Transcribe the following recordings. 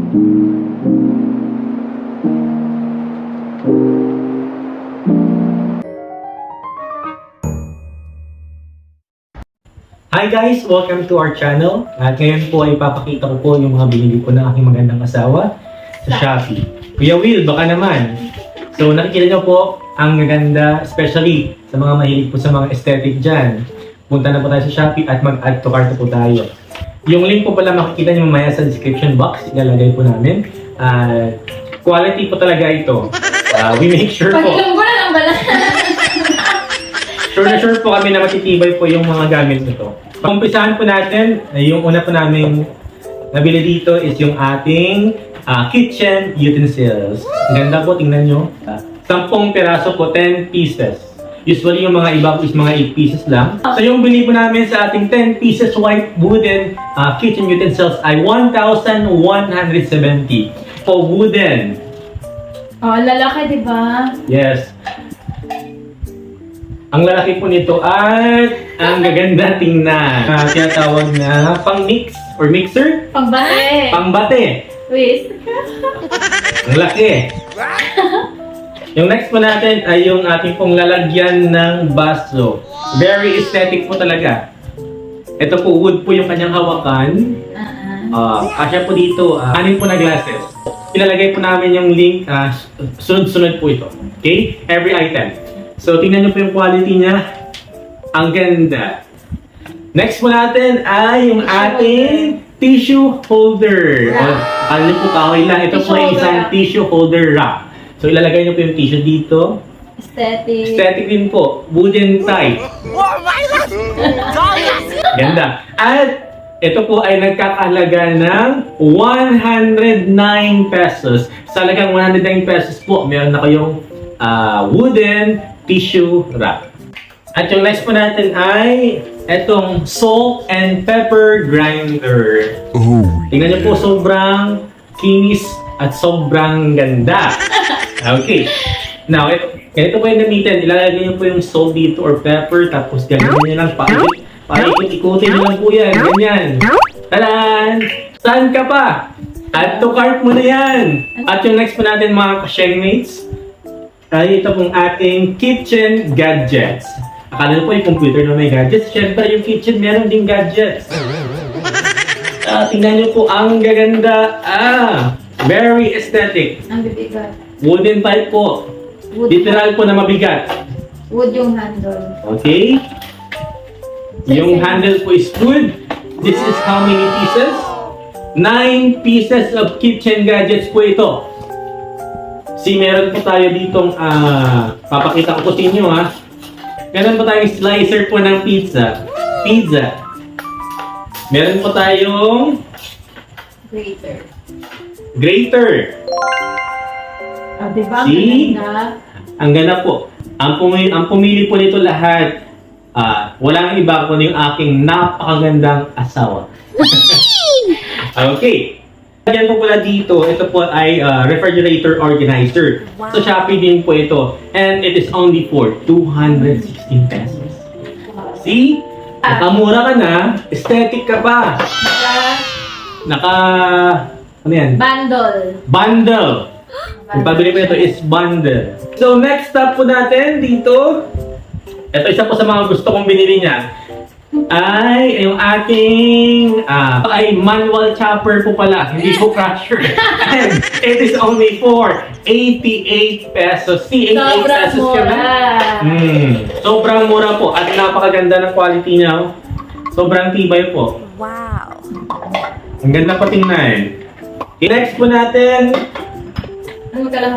Hi guys! Welcome to our channel. At ngayon po ay ipapakita ko po yung mga binili ko ng aking magandang asawa sa Shopee. Kuya Will, baka naman. So nakikita nyo po ang maganda, especially sa mga mahilig po sa mga aesthetic dyan. Punta na po tayo sa Shopee at mag-add to cart po tayo. Yung link po pala makikita nyo mamaya sa description box. Ilalagay po namin. Quality po talaga ito. We make sure po. Pag-ilong ko na lang bala. Sure po kami na matitibay po yung mga gamit nito. Pag-umpisahan po natin, yung una po namin nabili dito is yung ating kitchen utensils. Ganda po, tingnan nyo. 10 piraso po, 10 pieces. Usually yung mga iba po is mga 8 pieces lang. So yung bili po namin sa ating 10 pieces white wooden kitchen utensils ay 1,170 for wooden. Oh, lalaki, di ba? Yes. Ang lalaki po nito at ang gaganda tingnan. Tinatawag na pang-mix or mixer? Pangbate. Pangbate. Twist. Ang laki. Yung next po natin ay yung ating pong lalagyan ng baso. Very aesthetic po talaga. Ito po, wood po yung kanyang hawakan. Kasya po dito, anin po na glasses. Ilalagay po namin yung link, sunod-sunod po ito. Okay? Every item. So, tingnan nyo po yung quality niya. Ang ganda. Next po natin ay yung ating tissue holder. Ano po kahoy lang. Ito po ay isang tissue holder wrap. So, ilalagay nyo po yung tissue dito. Aesthetic. Aesthetic din po. Wooden type. Ganda. At ito po ay nagkakahalaga ng 109 pesos. Sa halagang 109 pesos po, meron na kayong wooden tissue wrap. At yung next po natin ay etong salt and pepper grinder. Tingnan nyo po, sobrang kinis at sobrang ganda. Okay. Now, ito po yung gamitin. Ilalagay nyo po yung salt dito or pepper, tapos ganyan nyo lang ikot-ikutin nyo lang po yan. Ganyan. Talaan! Saan ka pa? Add to cart mo na yan! At yung next po natin mga ka-shellmates, ay ito pong ating kitchen gadgets. Akala nyo po yung computer na may gadgets. Siyempre yung kitchen meron ding gadgets. Tingnan nyo po ang gaganda. Very aesthetic. Ang bibigat. Wooden pipe po. Wood. Literal po na mabigat. Wood yung handle. Okay? Yung handle po is wood. This is how many pieces? 9 pieces of kitchen gadgets po ito. Meron po tayo ditong, papakita ko po sa inyo ha. Meron po tayong slicer po ng pizza. Meron po tayong grater. Diba? See? Ang ganda po. Ang pumili po nito lahat, walang iba kundi yung aking napakagandang asawa. Okay. Yan po pala dito, ito po ay refrigerator organizer. Wow. So Shopee din po ito. And it is only for 216 pesos. See? Nakamura ka na, aesthetic ka pa. Ano yan? Bundle. Yung pabili po ito is bundle. So next stop po natin dito, ito isa po sa mga gusto kong binili niya, ay yung ating ay manual chopper po pala, hindi po crusher. And it is only for 88 pesos. See, 88 pesos ka na. Sobrang mura po at napakaganda ng quality niya. Sobrang tibay po. Wow. Ang ganda pa tingnan. Next po natin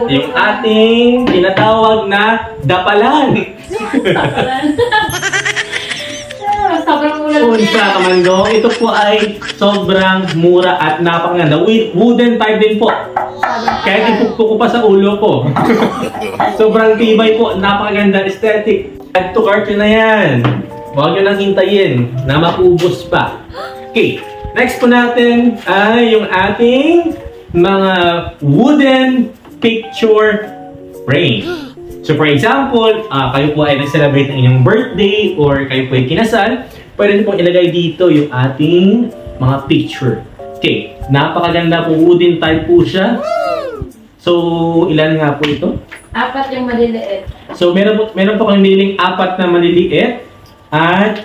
yung ating tinatawag na dapalan. Sobrang mura. Unsa kamando, ito po ay sobrang mura at napakaganda. Wooden type din po. Kahit ipukto ko pa sa ulo ko. Sobrang tibay po, napakaganda, aesthetic. Add to cart na yan. Huwag nyo nang hintayin na maubos pa. Okay, next po natin ay yung ating mga wooden picture frame. So for example, kayo po ay nag-celebrate ng inyong birthday or kayo po ay kinasal, pwede po ilagay dito yung ating mga picture. Okay, napakaganda po. Wooden type po siya. So, ilan nga po ito? 4 yung maliliit. So, meron po kami niling 4 na maliliit at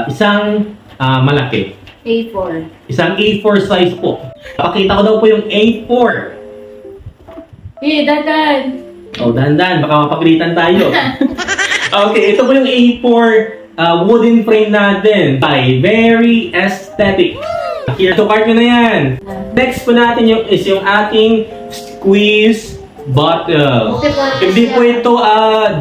isang malaki. A4. Isang A4 size po. Pakita ko daw po yung A4. Dadan! Oh, dahan-dahan. Baka mapagalitan tayo. Okay, ito po yung A4 wooden frame natin. Very aesthetic. Here, so card nyo na yan. Next po natin is yung ating squeeze bottle. Hindi po ito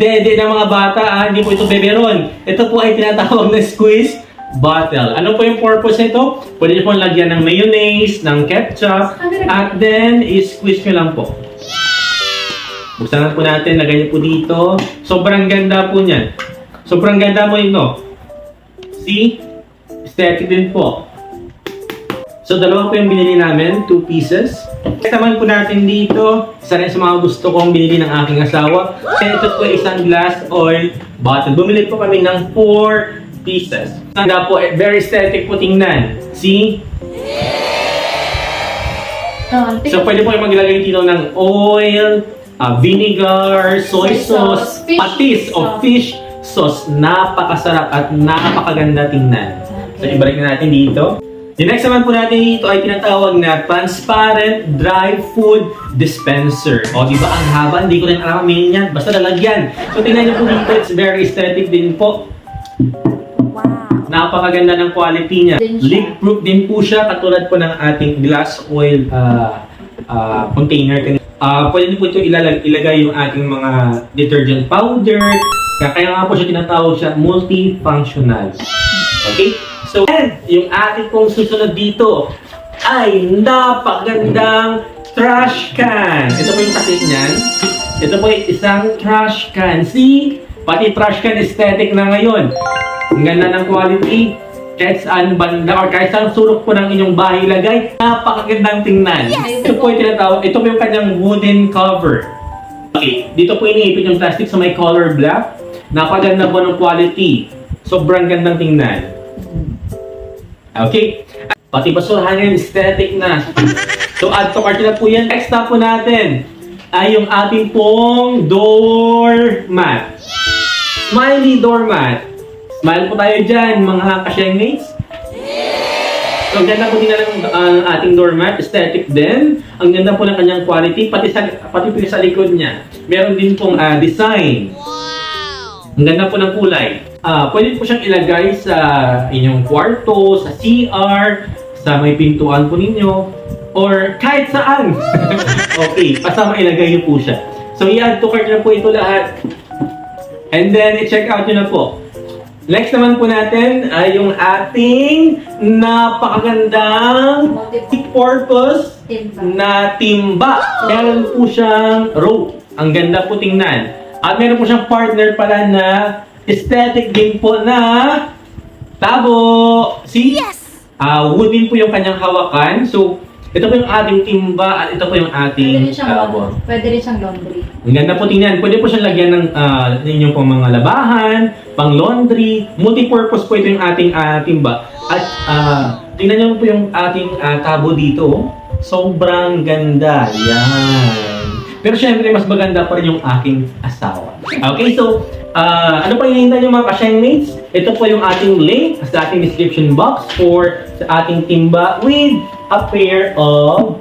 dede ng mga bata, hindi po ito beberon. Ito po ay tinatawag na squeeze bottle. Ano po yung purpose nito? Pwede nyo po lagyan ng mayonnaise, ng ketchup, at then i-squeeze nyo lang po. Buksan lang po natin, lagay nyo po dito. Sobrang ganda po niyan. Sobrang ganda mo ito. See? Aesthetic din po. So, dalawa po yung binili namin, 2 pieces. Next naman po natin dito, isa rin sa mga gusto kong binili ng aking asawa. And ito po isang glass oil bottle. Bumili po kami ng 4 pieces. Ganda po, very aesthetic po tingnan. See? So, pwede po yung maglagay dito ng oil, vinegar, soy sauce, patis o fish sauce. Napakasarap at napakaganda tingnan. So, ibalik na natin dito. Yung next naman po natin dito ay tinatawag na transparent dry food dispenser. O, di ba ang haba? Hindi ko rin alam ang meaning yan. Basta lalagyan. So, tingnan niyo po dito. It's very aesthetic din po. Wow. Napakaganda ng quality niya. Leak-proof din po siya. Katulad po ng ating glass oil container. Pwede din po ito ilagay yung ating mga detergent powder. Kaya nga po siya tinatawag siya multifunctional. Okay? So, and yung ating pong susunod dito ay napakagandang trash can. Ito po yung takip niyan. Ito po yung isang trash can. See? Pati trash can aesthetic na ngayon. Ang ganda ng quality. Kahit saan banda or kahit saan sulok po ng inyong bahay ilagay, napakagandang tingnan. Yes! Ito po yung tinatawag. Ito po yung kanyang wooden cover. Okay, dito po iniipit yung plastic sa may color black. Napakaganda po ng quality. Sobrang gandang tingnan. Okay? Pati basurahan yan, aesthetic na. So, add to cart na po yan. Next na po natin ay yung ating pong doormat. Smiley doormat. Smile po tayo dyan, mga ka-shengmates. So, ang ganda po din ang ating doormat. Aesthetic din. Ang ganda po ng kanyang quality. Pati sa likod niya. Meron din pong design. Ang ganda po ng kulay. Pwede po siyang ilagay sa inyong kwarto, sa CR, sa may pintuan po ninyo, or kahit saan. Okay, basta mailagay niyo po siya. So, i-add to cart na po ito lahat. And then, i-check out nyo na po. Next naman po natin ay yung ating napakagandang multi-purpose na timba. Meron po siyang rope. Ang ganda po tingnan. At meron po siyang partner pala na aesthetic din po na tabo. See? Yes! Wooden po yung kanyang hawakan. So, ito po yung ating timba at ito po yung ating tabo. Pwede rin siyang laundry. Ang ganda po tingnan. Pwede po siyang lagyan ng inyong pong mga labahan, pang laundry. Multi-purpose po ito yung ating timba. At tingnan niyo po yung ating tabo dito. Sobrang ganda. Yan. Pero syempre, mas maganda pa rin yung aking asawa. Okay, so, ano pa hinihintay nyo mga ka-shengmates? Ito po yung ating link sa ating description box for sa ating timba with a pair of,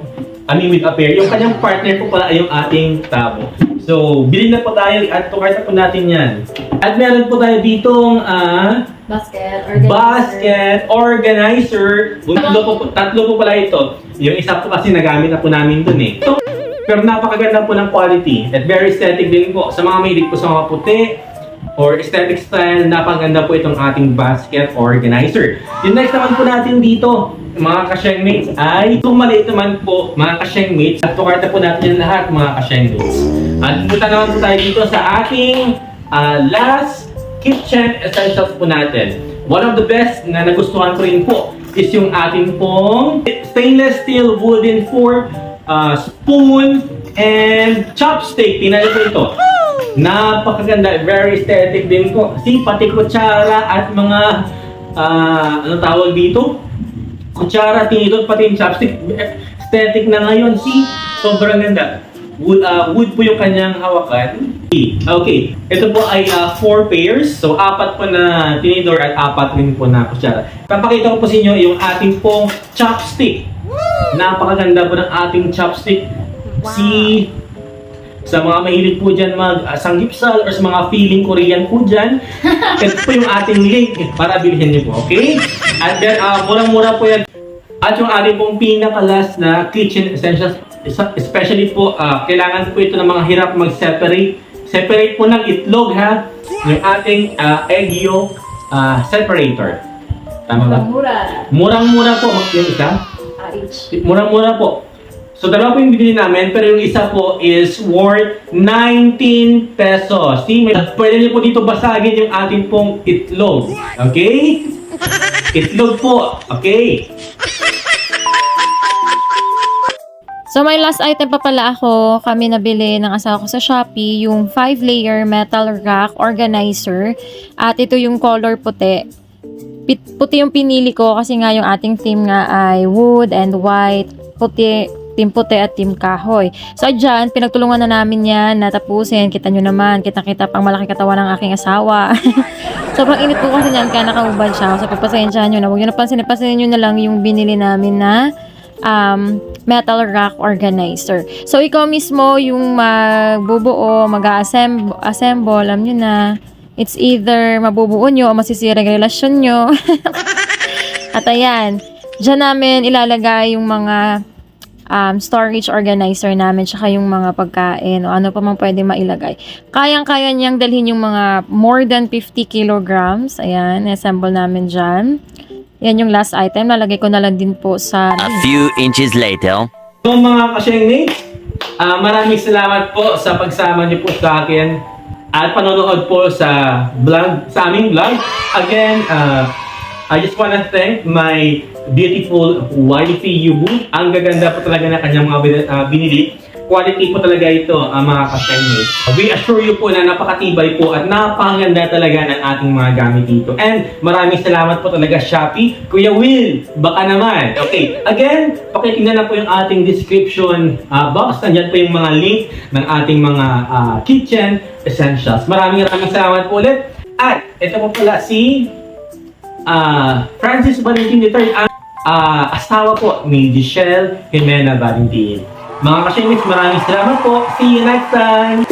yung kanyang partner po pala ay yung ating tabo. So, bilhin na po tayo at tukar na po natin yan. At meron po tayo ditong basket organizer. Tatlo po pala ito. Yung isa po kasi nagamit na po namin dun eh. So, pero napakaganda po ng quality at very aesthetic din po. Sa mga mahilig po sa mga puti or aesthetic style, napakaganda po itong ating basket organizer. Yung next naman po natin dito, mga ka-shengmates, ay itong maliit naman po, mga ka-shengmates. At tukarta po natin yung lahat, mga ka-shengmates. At punta naman po tayo dito sa ating last kitchen essentials po natin. One of the best na nagustuhan ko rin po is yung ating pong stainless steel wooden fork, spoon, and chopstick. Tingnan niyo po ito. Napakaganda. Very aesthetic din po. See, pati kutsara at mga, ano tawag dito? kutsara, tinidor, pati yung chopstick. Aesthetic na ngayon. See? Sobrang ganda. Wood po yung kanyang hawakan. Okay. Ito po ay 4 pairs. So, 4 po na tinidor at 4 rin po na kutsara. Papakita ko po sa inyo yung ating pong chopstick. Napakaganda po ng ating chopstick. See? Sa mga mahilig po dyan mag-sanggipsal or sa mga feeling Korean po dyan, ito po yung ating link para bilhin niyo po, okay? And then, murang-mura po yan. At yung ating pong pinaka-last na kitchen essentials, especially po, kailangan po ito ng mga hirap mag-separate. Separate po ng itlog, ha? Yung ating egg yolk separator. Tama ba? Mura. Murang-mura po. Yung isa? RH. Murang-mura po. So, dalawa po yung binili namin, pero yung isa po is worth 19 pesos. See, pwede niyo po dito basagin yung ating pong itlog. Okay? Itlog po. Okay? So may last item pa pala ako, kami nabili ng asawa ko sa Shopee, yung 5-layer metal rack organizer. At ito yung color puti. Puti yung pinili ko kasi nga yung ating theme nga ay wood and white, puti, team puti at team kahoy. So dyan, pinagtulungan na namin yan, natapusin, kita nyo naman, kita-kita pang malaki katawan ng aking asawa. Sobrang init po kasi niyan, kaya nakaubad siya. So pagpasensyahan nyo na, huwag nyo napansinin nyo na lang yung binili namin na metal rack organizer. So, ikaw mismo yung magbubuo, mag-assemble, alam nyo na, it's either mabubuo nyo o masisira yung relasyon nyo. At ayan, dyan namin ilalagay yung mga storage organizer namin, tsaka yung mga pagkain o ano pa mang pwede mailagay. Kayang-kaya niyang dalhin yung mga more than 50 kilograms. Ayan, assemble namin dyan. Yan yung last item. Lalagay ko na lang din po sa... A few inches later. So mga ka-Shengmates, maraming salamat po sa pagsama niyo po sa akin at panonood po sa aming vlog. Again, I just wanna thank my beautiful wifey Yubu. Ang gaganda po talaga na kanyang mga binili. Quality po talaga ito, mga ka-Shengmates. We assure you po na napakatibay po at napakaganda talaga ng ating mga gamit dito. And maraming salamat po talaga Shopee. Kuya Will, baka naman. Okay, again, pakitingnan na po yung ating description box. Nandiyan po yung mga link ng ating mga kitchen essentials. Maraming salamat po ulit. At ito po pala si Francis Valentin III, ang asawa po ni Giselle Jimena Valentin. Mga ka-Shengmates, maraming salamat po. See you next time!